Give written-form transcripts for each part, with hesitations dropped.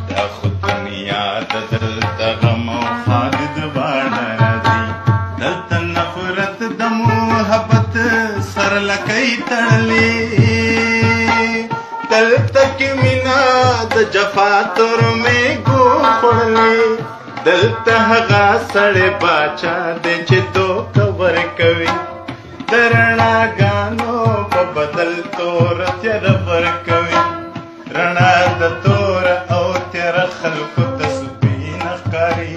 دا خو دنیا د دلته غم او خالد واړه راځي دلته نفرت د محبت سر لکۍ تړلې دلته کې مینا د جفا تور میږو خوړلې دلته هغه سړی باچا دی چې دوکه ورکوي د رڼاګانو په بدل تور تیاره ورکوي رڼا د تور او تیاره خلکو ته سپینه ښکاري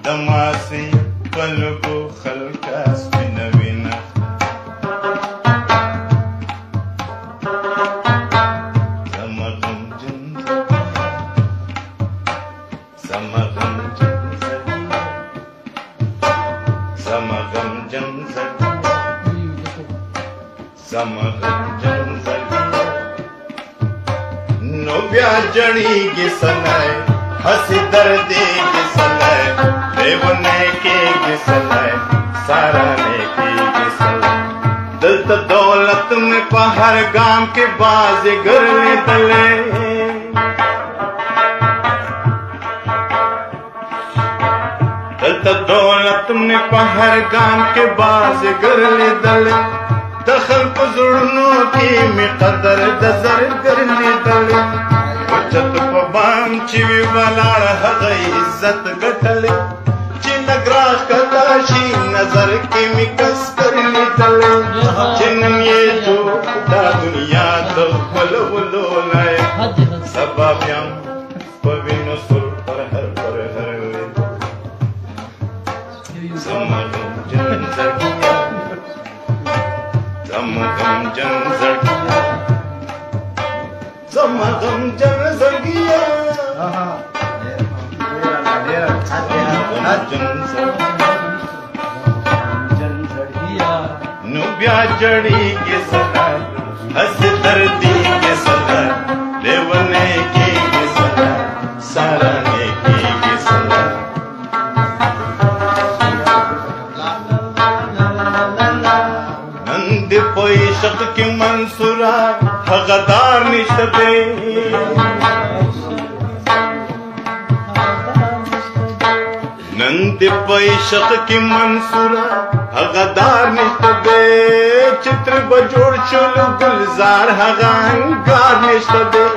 د ماسې په لږو خلکه سپینه وینه زما غمجن زما غمجن زما غمجن زما غمجن نو بیا جړیږي سلای هسې دردېږي سلای لیونی کېږي سلای سارانی کېږي سلای دلته دولت مې په هر ګام کې بازیګر لیدلی دلته دولت مې په هر ګام کې بازیګر لیدلی د خلکو زړونو کې مې قدر د زرګر لیدلی وچت په بام چې وي ولاړ هغه عزت ګټلی چې لږ راښکته شي نظر کې مې کسکر لیدلی چې نن یې جوړ دا دنیا د غولولو لایق سبا بیا په وینو سور پر هر زما غمجن زړګیه زما غمجن زړګیه زما غمجن زړګیه نو بیا جړیږي سلای هسې دردېږي سلای لیونی کېږي سلای سارانی کېږي سلای نن دې په عشق کې منصوره هغه دار نشته دی نن دې په عشق کې منصوره هغه دار نشته دی چتر به جوړ شول ګلزار هغه انګار نشته دی